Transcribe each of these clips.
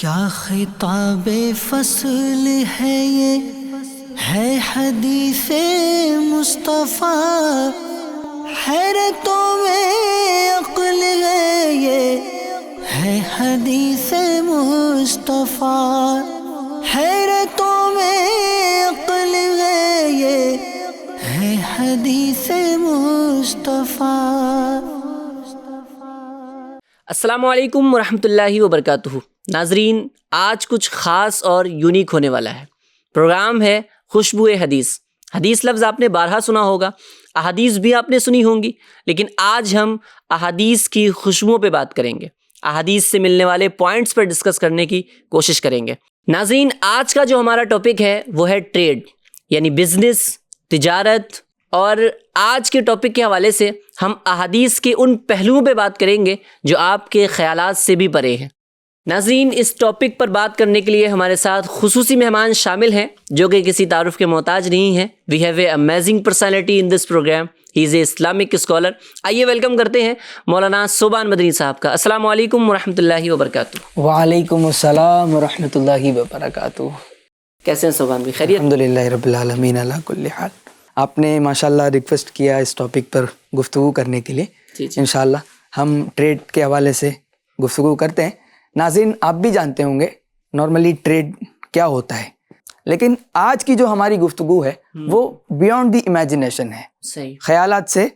کیا خطاب فصل ہے یہ ہے حدیث مصطفیٰ، حیرتوں میں عقل ہے یہ ہے حدیث مصطفیٰ، حیرتوں میں عقل ہے یہ ہے حدیث مصطفیٰ۔ السلام علیکم ورحمۃ اللہ وبرکاتہ۔ ناظرین، آج کچھ خاص اور یونیک ہونے والا ہے۔ پروگرام ہے خوشبو حدیث۔ حدیث لفظ آپ نے بارہا سنا ہوگا، احادیث بھی آپ نے سنی ہوں گی، لیکن آج ہم احادیث کی خوشبوؤں پہ بات کریں گے، احادیث سے ملنے والے پوائنٹس پر ڈسکس کرنے کی کوشش کریں گے۔ ناظرین، آج کا جو ہمارا ٹاپک ہے وہ ہے ٹریڈ، یعنی بزنس، تجارت، اور آج کے ٹاپک کے حوالے سے ہم احادیث کے ان پہلوؤں پہ بات کریں گے جو آپ کے خیالات سے بھی پرے ہیں۔ ناظرین، اس ٹاپک پر بات کرنے کے لیے ہمارے ساتھ خصوصی مہمان شامل ہیں جو کہ کسی تعارف کے محتاج نہیں ہیں۔ We have a amazing personality in this programme, he is a Islamic scholar. آئیے ویلکم کرتے ہیں مولانا صوبان مدنی صاحب کا۔ السلام علیکم ورحمۃ اللہ وبرکاتہ۔ وعلیکم السلام ورحمۃ اللہ وبرکاتہ۔ کیسے ہیں صوبان بھی؟ خیریت؟ الحمدللہ رب العالمین علی کل حال۔ آپ نے ماشاءاللہ ریکویسٹ کیا اس ٹاپک پر گفتگو کرنے کے لیے۔ انشاءاللہ ہم ٹریڈ کے حوالے سے گفتگو کرتے ہیں۔ ناظرین، آپ بھی جانتے ہوں گے نارملی ٹریڈ کیا ہوتا ہے، لیکن آج کی جو ہماری گفتگو ہے وہ بیونڈ دی امیجنیشن ہے، خیالات سے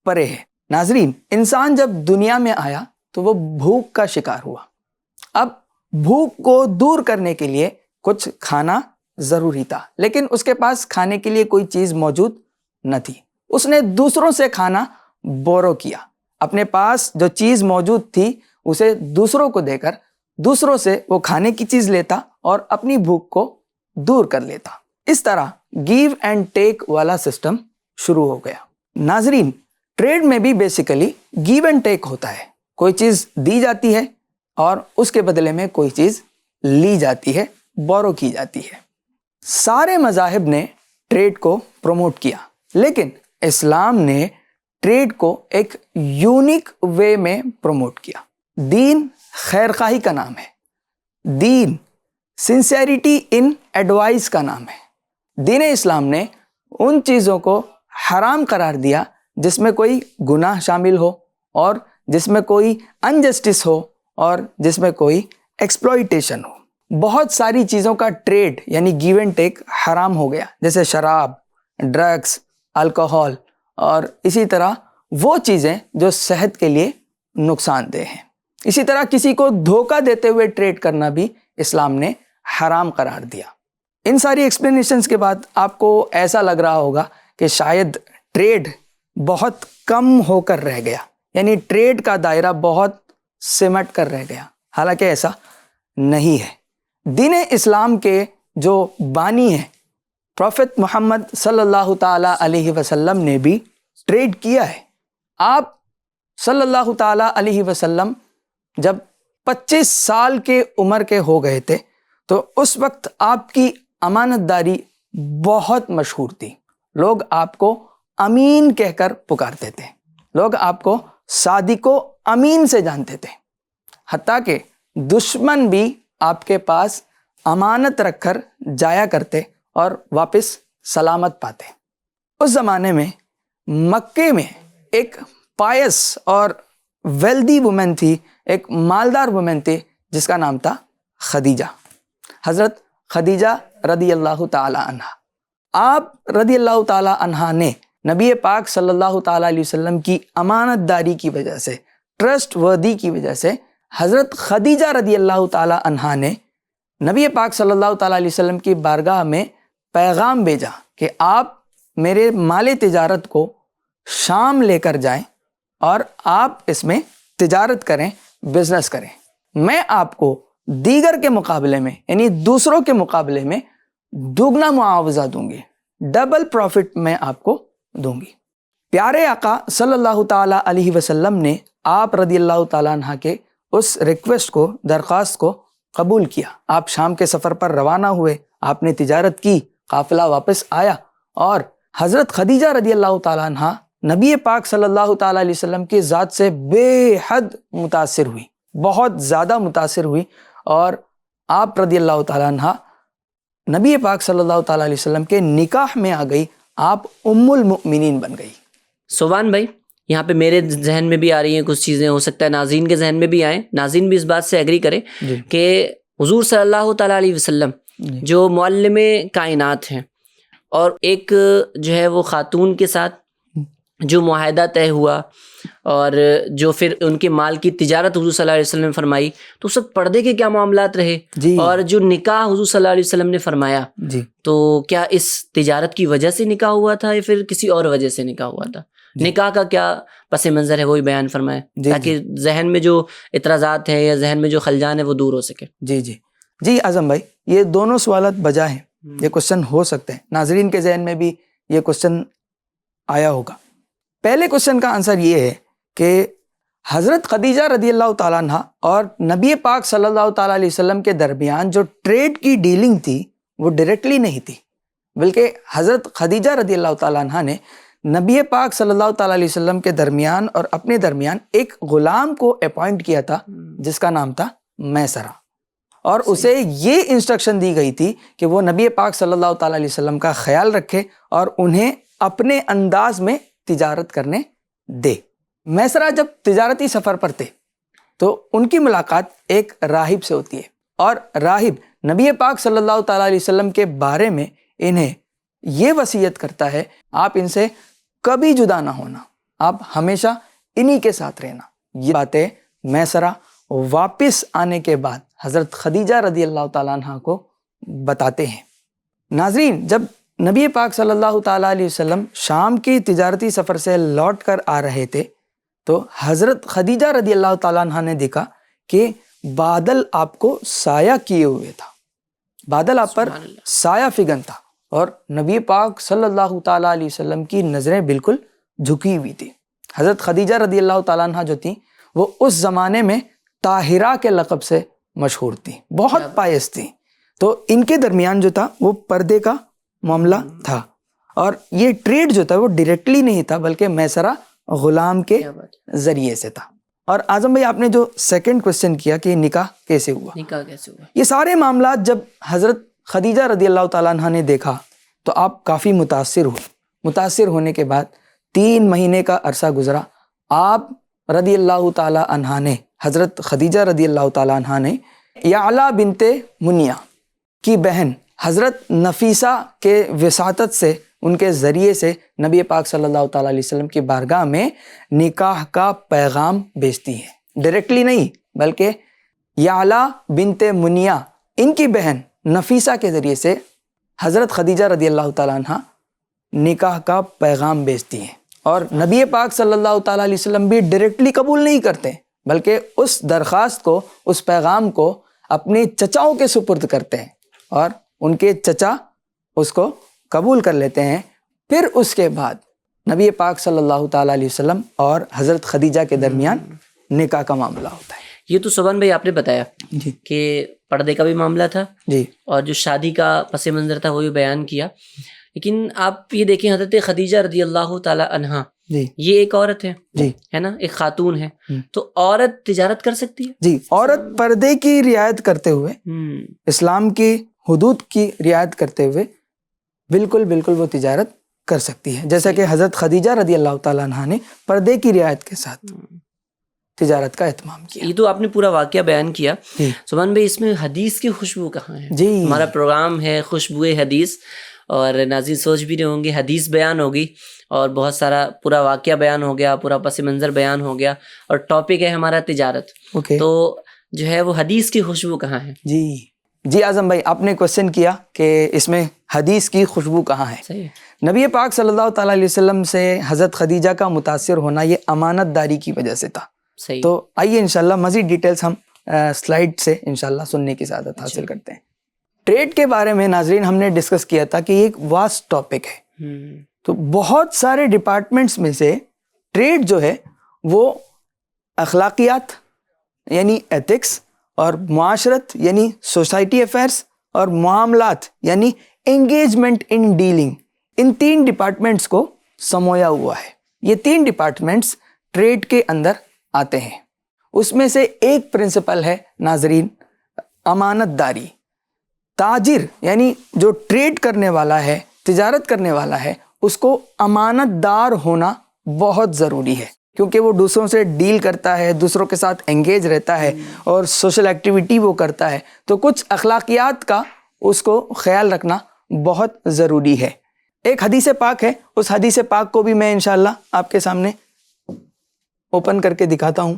پرے ہے۔ ناظرین، انسان جب دنیا میں آیا تو وہ بھوک کا شکار ہوا۔ اب بھوک کو دور کرنے کے لیے کچھ کھانا ضروری تھا، لیکن اس کے پاس کھانے کے لیے کوئی چیز موجود نہ تھی۔ اس نے دوسروں سے کھانا بورو کیا، اپنے پاس جو چیز موجود تھی اسے دوسروں کو دے کر دوسروں سے وہ کھانے کی چیز لیتا اور اپنی بھوک کو دور کر لیتا۔ اس طرح گیو اینڈ ٹیک والا سسٹم شروع ہو گیا۔ ناظرین، ٹریڈ میں بھی بیسیکلی گیو اینڈ ٹیک ہوتا ہے، کوئی چیز دی جاتی ہے اور اس کے بدلے میں کوئی چیز لی جاتی ہے، بورو کی جاتی ہے۔ سارے مذاہب نے ٹریڈ کو پروموٹ کیا، لیکن اسلام نے ٹریڈ کو ایک یونیک وے میں پروموٹ کیا۔ دین خیر خواہی کا نام ہے، دین سنسیریٹی ان ایڈوائس کا نام ہے۔ دین اسلام نے ان چیزوں کو حرام قرار دیا جس میں کوئی گناہ شامل ہو اور جس میں کوئی انجسٹس ہو اور جس میں کوئی ایکسپلوئٹیشن ہو۔ بہت ساری چیزوں کا ٹریڈ یعنی گیو اینڈ ٹیک حرام ہو گیا، جیسے شراب، ڈرگس، الکوہول اور اسی طرح وہ چیزیں جو صحت کے لیے نقصان دہ ہیں۔ اسی طرح کسی کو دھوکہ دیتے ہوئے ٹریڈ کرنا بھی اسلام نے حرام قرار دیا۔ ان ساری ایکسپلینیشنز کے بعد آپ کو ایسا لگ رہا ہوگا کہ شاید ٹریڈ بہت کم ہو کر رہ گیا، یعنی ٹریڈ کا دائرہ بہت سمٹ کر رہ گیا۔ حالانکہ ایسا نہیں ہے۔ دین اسلام کے جو بانی ہیں پروفیٹ محمد صلی اللہ تعالیٰ علیہ وسلم نے بھی ٹریڈ کیا ہے۔ آپ صلی اللہ تعالیٰ علیہ وسلم جب 25 سال کے عمر کے ہو گئے تھے تو اس وقت آپ کی امانت داری بہت مشہور تھی۔ لوگ آپ کو امین کہہ کر پکارتے تھے، لوگ آپ کو صادق و امین سے جانتے تھے، حتیٰ کہ دشمن بھی آپ کے پاس امانت رکھ کر جایا کرتے اور واپس سلامت پاتے۔ اس زمانے میں مکے میں ایک پائس اور ویلدی وومن تھی، ایک مالدار وومن تھی جس کا نام تھا خدیجہ، حضرت خدیجہ رضی اللہ تعالی عنہ۔ آپ رضی اللہ تعالی عنہ نے نبی پاک صلی اللہ تعالیٰ علیہ وسلم کی امانت داری کی وجہ سے، ٹرسٹ وردی کی وجہ سے، حضرت خدیجہ رضی اللہ تعالی عنہ نے نبی پاک صلی اللہ تعالیٰ علیہ وسلم کی بارگاہ میں پیغام بھیجا کہ آپ میرے مال تجارت کو شام لے کر جائیں اور آپ اس میں تجارت کریں، بزنس کریں، میں آپ کو دیگر کے مقابلے میں یعنی دوسروں کے مقابلے میں دگنا معاوضہ دوں گی، ڈبل پروفٹ میں آپ کو دوں گی۔ پیارے آقا صلی اللہ تعالیٰ علیہ وسلم نے آپ رضی اللہ تعالیٰ عنہ کے اس ریکویسٹ کو، درخواست کو قبول کیا۔ آپ شام کے سفر پر روانہ ہوئے، آپ نے تجارت کی، قافلہ واپس آیا اور حضرت خدیجہ رضی اللہ تعالیٰ عنہ نبی پاک صلی اللہ تعالیٰ علیہ وسلم کی ذات سے بے حد متاثر ہوئی، بہت زیادہ متاثر ہوئی، اور آپ رضی اللہ تعالیٰ عنہ نبی پاک صلی اللہ تعالیٰ علیہ وسلم کے نکاح میں آ گئی, آپ ام المؤمنین بن گئی. سبحان بھائی, یہاں پہ میرے ذہن میں بھی آ رہی ہیں کچھ چیزیں, ہو سکتا ہے ناظرین کے ذہن میں بھی آئیں, ناظرین بھی اس بات سے ایگری کریں کہ حضور صلی اللہ تعالیٰ علیہ وسلم جو معلم کائنات ہیں, اور ایک جو ہے وہ خاتون کے ساتھ جو معاہدہ طے ہوا اور جو پھر ان کے مال کی تجارت حضور صلی اللہ علیہ وسلم نے فرمائی, تو اس وقت پردے کے کیا معاملات رہے, اور جو نکاح حضور صلی اللہ علیہ وسلم نے فرمایا تو کیا اس تجارت کی وجہ سے نکاح ہوا تھا یا پھر کسی اور وجہ سے نکاح ہوا تھا؟ نکاح کا کیا پس منظر ہے وہی بیان فرمائے تاکہ ذہن میں جو اعتراضات ہیں یا ذہن میں جو خلجان ہے وہ دور ہو سکے. جی اعظم بھائی, یہ دونوں سوالات بجا ہیں, یہ کوشچن ہو سکتے ہیں, ناظرین کے ذہن میں بھی یہ کوشچن آیا ہوگا. پہلے کوشچن کا آنسر یہ ہے کہ حضرت خدیجہ رضی اللہ تعالیٰ عنہ اور نبی پاک صلی اللہ تعالیٰ علیہ وسلم کے درمیان جو ٹریڈ کی ڈیلنگ تھی وہ ڈائریکٹلی نہیں تھی, بلکہ حضرت خدیجہ رضی اللہ تعالیٰ عنہ نے نبی پاک صلی اللہ تعالیٰ علیہ وسلم کے درمیان اور اپنے درمیان ایک غلام کو اپوائنٹ کیا تھا جس کا نام تھا میسرہ, اور اسے یہ انسٹرکشن دی گئی تھی کہ وہ نبی پاک صلی اللہ تعالیٰ علیہ وسلم کا خیال رکھے اور انہیں اپنے انداز میں تجارت کرنے دے. میسرہ جب تجارتی سفر پر تھے تو ان کی ملاقات ایک راہب سے ہوتی ہے, اور راہب نبی پاک صلی اللہ تعالیٰ علیہ وسلم کے بارے میں انہیں یہ وصیت کرتا ہے, آپ ان سے کبھی جدا نہ ہونا, آپ ہمیشہ انہی کے ساتھ رہنا. یہ باتیں میسرہ واپس آنے کے بعد حضرت خدیجہ رضی اللہ تعالیٰ عنہ کو بتاتے ہیں. ناظرین, جب نبی پاک صلی اللہ تعالیٰ علیہ وسلم شام کی تجارتی سفر سے لوٹ کر آ رہے تھے تو حضرت خدیجہ رضی اللہ تعالیٰ عنہ نے دیکھا کہ بادل آپ کو سایہ کیے ہوئے تھا, بادل آپ پر سایہ فگن تھا, اور نبی پاک صلی اللہ تعالیٰ علیہ وسلم کی نظریں بالکل جھکی ہوئی تھی. حضرت خدیجہ رضی اللہ تعالیٰ عنہ جو تھیں وہ اس زمانے میں طاہرہ کے لقب سے مشہور تھیں, بہت پائس تھیں, تو ان کے درمیان جو تھا وہ پردے کا معاملہ تھا, اور یہ ٹریڈ جو تھا وہ ڈائریکٹلی نہیں تھا بلکہ میسرہ غلام کے ذریعے سے تھا. اور اعظم بھائی, آپ نے جو سیکنڈ کوشچن کیا کہ نکاح کیسے ہوا, یہ سارے معاملات جب حضرت خدیجہ رضی اللہ تعالیٰ عنہ نے دیکھا تو آپ کافی متاثر ہوئے. متاثر ہونے کے بعد 3 مہینے کا عرصہ گزرا, آپ رضی اللہ تعالیٰ عنہ نے, حضرت خدیجہ رضی اللہ تعالیٰ عنہ نے یعلا بنت منیہ کی بہن حضرت نفیسہ کے وساطت سے, ان کے ذریعے سے نبی پاک صلی اللہ تعالیٰ علیہ وسلم کی بارگاہ میں نکاح کا پیغام بھیجتی ہیں. ڈائریکٹلی نہیں بلکہ یعلا بنت منیہ ان کی بہن نفیسہ کے ذریعے سے حضرت خدیجہ رضی اللہ تعالیٰ عنہ نکاح کا پیغام بھیجتی ہیں. اور نبی پاک صلی اللہ تعالیٰ علیہ وسلم بھی ڈائریکٹلی قبول نہیں کرتے بلکہ اس درخواست کو, اس پیغام کو اپنے چچاؤں کے سپرد کرتے ہیں, اور ان کے چچا اس کو قبول کر لیتے ہیں. پھر اس کے بعد نبی پاک صلی اللہ تعالیٰ علیہ وسلم اور حضرت خدیجہ کے درمیان نکاح کا معاملہ ہوتا ہے. یہ تو سبحان بھائی آپ نے بتایا کہ پردے کا بھی معاملہ تھا اور جو شادی کا پس منظر تھا وہ بھی بیان کیا, لیکن آپ یہ دیکھیں حضرت خدیجہ رضی اللہ تعالی عنہا یہ ایک عورت ہے نا, ایک خاتون ہے, تو عورت تجارت کر سکتی ہے؟ عورت پردے کی رعایت کرتے ہوئے, اسلام کی حدود کی رعایت کرتے ہوئے بالکل وہ تجارت کر سکتی ہے, جیسا کہ حضرت خدیجہ رضی اللہ تعالیٰ عنہ نے پردے کی رعایت کے ساتھ تجارت کا اہتمام کیا. یہ تو آپ نے پورا واقعہ بیان کیا. سبحان بھائی, اس میں حدیث کی خوشبو کہاں ہے؟ ہمارا پروگرام ہے خوشبوئے حدیث, اور ناظرین سوچ بھی رہے ہوں گے حدیث بیان ہوگی اور بہت سارا پورا واقعہ بیان ہو گیا, پورا پس منظر بیان ہو گیا, اور ٹاپک ہے ہمارا تجارت. تو جو ہے وہ حدیث کی خوشبو کہاں ہے؟ جی اعظم بھائی, آپ نے کوشچن کیا کہ اس میں حدیث کی خوشبو کہاں ہے. نبی پاک صلی اللہ تعالیٰ علیہ وسلم سے حضرت خدیجہ کا متاثر ہونا یہ امانت داری کی وجہ سے تھا. تو آئیے انشاءاللہ مزید ڈیٹیلز ہم سلائیڈ سے انشاءاللہ سننے کی سعادت حاصل کرتے ہیں. ٹریڈ کے بارے میں ناظرین ہم نے ڈسکس کیا تھا کہ یہ ایک واسٹ ٹاپک ہے, تو بہت سارے ڈپارٹمنٹس میں سے ٹریڈ جو ہے وہ اخلاقیات یعنی ایتھکس, اور معاشرت یعنی سوسائٹی افیئرس, اور معاملات یعنی engagement in dealing, in 3 departments کو سمویا ہوا ہے. یہ 3 ڈپارٹمنٹس ٹریڈ کے اندر آتے ہیں. اس میں سے ایک پرنسپل ہے ناظرین امانت داری. تاجر یعنی جو ٹریڈ کرنے والا ہے, تجارت کرنے والا ہے, اس کو امانت دار ہونا بہت ضروری ہے, کیونکہ وہ دوسروں سے ڈیل کرتا ہے, دوسروں کے ساتھ انگیج رہتا ہے اور سوشل ایکٹیویٹی وہ کرتا ہے, تو کچھ اخلاقیات کا اس کو خیال رکھنا بہت ضروری ہے. ایک حدیث پاک ہے, اس حدیث پاک کو بھی میں انشاءاللہ آپ کے سامنے اوپن کر کے دکھاتا ہوں.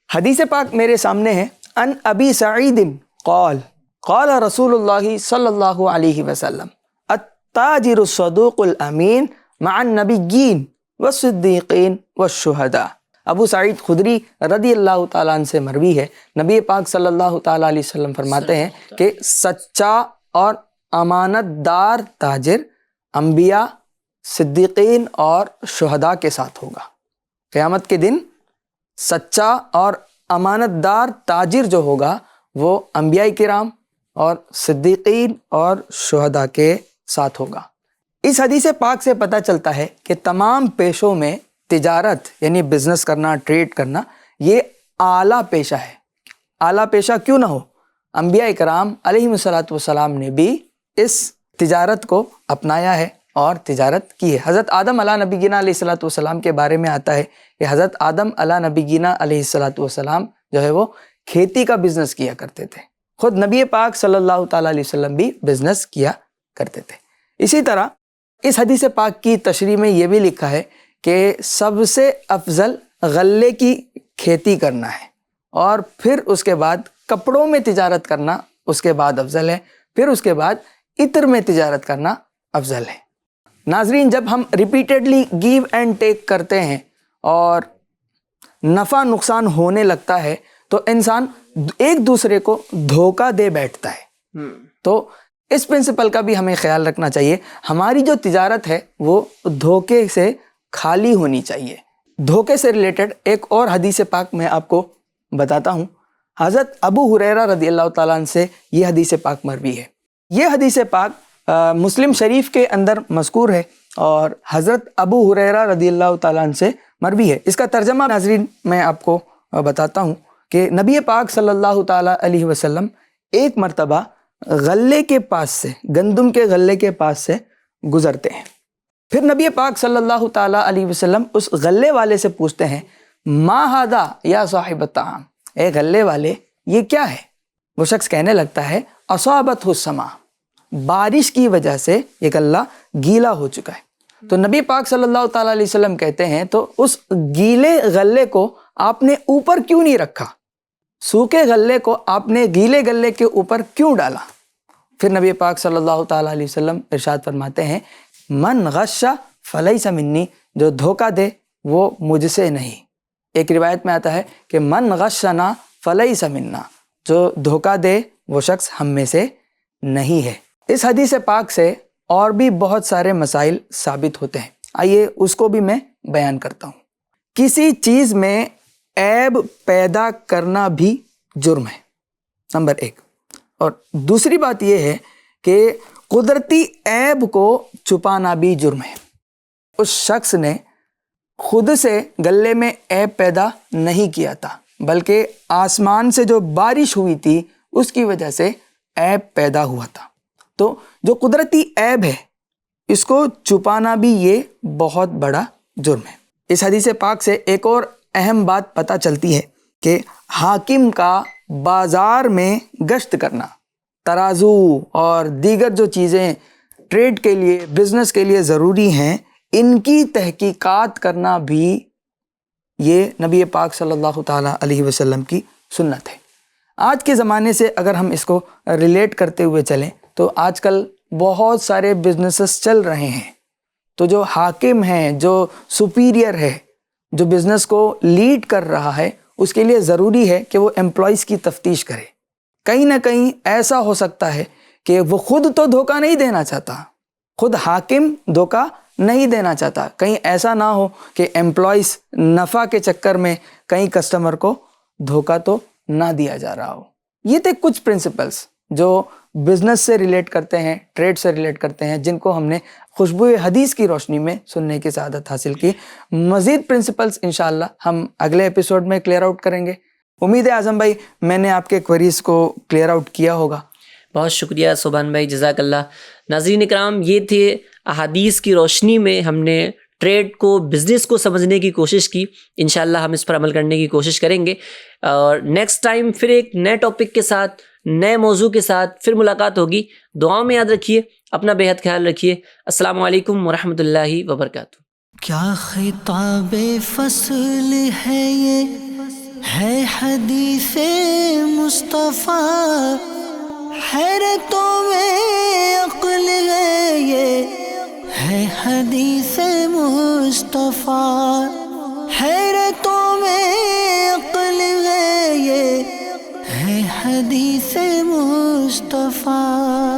حدیث پاک میرے سامنے ہے. ان ابی سعید قال قال رسول اللہ صلی اللہ علیہ وسلم التاجر الصدوق الامین مع النبیین والصدیقین والشہداء. ابو سعید خدری رضی اللہ تعالیٰ عنہ سے مروی ہے, نبی پاک صلی اللہ تعالیٰ علیہ وسلم فرماتے ہیں کہ سچا اور امانت دار تاجر انبیاء, صدیقین اور شہداء کے ساتھ ہوگا. قیامت کے دن سچا اور امانت دار تاجر جو ہوگا وہ انبیاء کرام اور صدیقین اور شہداء کے ساتھ ہوگا. اس حدیث پاک سے پتہ چلتا ہے کہ تمام پیشوں میں تجارت یعنی بزنس کرنا, ٹریڈ کرنا, یہ اعلیٰ پیشہ ہے. اعلیٰ پیشہ کیوں نہ ہو, انبیاء کرام علیہ الصلوۃ والسلام نے بھی اس تجارت کو اپنایا ہے اور تجارت کی ہے. حضرت آدم علیہ نبینا علیہ الصلوۃ والسلام کے بارے میں آتا ہے کہ حضرت آدم علیہ نبینا علیہ الصلوۃ والسلام جو ہے وہ کھیتی کا بزنس کیا کرتے تھے. خود نبی پاک صلی اللہ تعالیٰ علیہ وسلم بھی بزنس کیا کرتے تھے. اسی طرح اس حدیث پاک کی تشریح میں یہ بھی لکھا ہے کہ سب سے افضل غلے کی کھیتی کرنا ہے, اور پھر اس کے بعد کپڑوں میں تجارت کرنا اس کے بعد افضل ہے, پھر اس کے بعد عطر میں تجارت کرنا افضل ہے. ناظرین, جب ہم ریپیٹڈلی گیو اینڈ ٹیک کرتے ہیں اور نفع نقصان ہونے لگتا ہے تو انسان ایک دوسرے کو دھوکہ دے بیٹھتا ہے. تو اس پرنسپل کا بھی ہمیں خیال رکھنا چاہیے. ہماری جو تجارت ہے وہ دھوکے سے خالی ہونی چاہیے. دھوکے سے ریلیٹڈ ایک اور حدیث پاک میں آپ کو بتاتا ہوں. حضرت ابو ہریرہ رضی اللہ تعالیٰ عنہ سے یہ حدیث پاک مروی ہے. یہ حدیث پاک مسلم شریف کے اندر مذکور ہے اور حضرت ابو ہریرہ رضی اللہ تعالیٰ عنہ سے مروی ہے. اس کا ترجمہ ناظرین میں آپ کو بتاتا ہوں کہ نبی پاک صلی اللہ تعالیٰ علیہ وسلم ایک مرتبہ غلے کے پاس سے, گندم کے غلے کے پاس سے گزرتے ہیں. پھر نبی پاک صلی اللہ تعالیٰ علیہ وسلم اس غلے والے سے پوچھتے ہیں ما ھذا یا صاحب الطعام, اے غلے والے یہ کیا ہے؟ وہ شخص کہنے لگتا ہے اصابتہ السماء, بارش کی وجہ سے یہ غلہ گیلا ہو چکا ہے. تو نبی پاک صلی اللہ تعالیٰ علیہ وسلم کہتے ہیں تو اس گیلے غلے کو آپ نے اوپر کیوں نہیں رکھا, سوکھے غلے کو آپ نے گیلے غلے کے اوپر کیوں ڈالا؟ پھر نبی پاک صلی اللہ تعالیٰ علیہ وسلم ارشاد فرماتے ہیں من غش فلیس منی, جو دھوکہ دے وہ مجھ سے نہیں. ایک روایت میں آتا ہے کہ من غشنا فلیس منا, جو دھوکہ دے وہ شخص ہم میں سے نہیں ہے. اس حدیث پاک سے اور بھی بہت سارے مسائل ثابت ہوتے ہیں. آئیے اس کو بھی میں بیان کرتا ہوں. کسی چیز میں عیب پیدا کرنا بھی جرم ہے, نمبر ایک. اور دوسری بات یہ ہے کہ قدرتی عیب کو چھپانا بھی جرم ہے. اس شخص نے خود سے غلے میں عیب پیدا نہیں کیا تھا, بلکہ آسمان سے جو بارش ہوئی تھی اس کی وجہ سے عیب پیدا ہوا تھا. تو جو قدرتی عیب ہے اس کو چھپانا بھی یہ بہت بڑا جرم ہے. اس حدیث پاک سے ایک اور اہم بات پتہ چلتی ہے کہ حاکم کا بازار میں گشت کرنا, ترازو اور دیگر جو چیزیں ٹریڈ کے لیے, بزنس کے لیے ضروری ہیں, ان کی تحقیقات کرنا بھی یہ نبی پاک صلی اللہ تعالیٰ علیہ وسلم کی سنت ہے. آج کے زمانے سے اگر ہم اس کو ریلیٹ کرتے ہوئے چلیں تو آج کل بہت سارے بزنسز چل رہے ہیں. تو جو حاکم ہیں, جو سپیریئر ہے, جو بزنس کو لیڈ کر رہا ہے, اس کے لیے ضروری ہے کہ وہ امپلائیز کی تفتیش کرے. کہیں نہ کہیں ایسا ہو سکتا ہے کہ وہ خود تو دھوکہ نہیں دینا چاہتا, خود حاکم دھوکہ نہیں دینا چاہتا, کہیں ایسا نہ ہو کہ امپلائیز نفع کے چکر میں کہیں کسٹمر کو دھوکہ تو نہ دیا جا رہا ہو. یہ تھے کچھ پرنسپلز جو بزنس سے ریلیٹ کرتے ہیں, ٹریڈ سے ریلیٹ کرتے ہیں, جن کو ہم نے خوشبو حدیث کی روشنی میں سننے کی سعادت حاصل کی. مزید پرنسپلز انشاءاللہ ہم اگلے ایپیسوڈ میں کلیئر آؤٹ کریں گے. امید ہے اعظم بھائی میں نے آپ کے queries کو کلیئر آؤٹ کیا ہوگا. بہت شکریہ سبحان بھائی، جزاک اللہ. ناظرین اکرام، یہ تھے احادیث کی روشنی میں ہم نے ٹریڈ کو، بزنس کو سمجھنے کی کوشش کی. انشاءاللہ ہم اس پر عمل کرنے کی کوشش کریں گے، اور نیکسٹ ٹائم پھر ایک نئے ٹاپک کے ساتھ، نئے موضوع کے ساتھ پھر ملاقات ہوگی. دعاؤں میں یاد رکھیے، اپنا بے حد خیال رکھیے. السلام علیکم ورحمۃ اللہ وبرکاتہ. کیا خطاب فصل ہے یہ، ہے حدیث مصطفیٰ، حیرتوں میں عقل ہے یہ، ہے حدیث مصطفیٰ، حیرتوں میں عقل ہے یہ، ہے حدیث مصطفیٰ.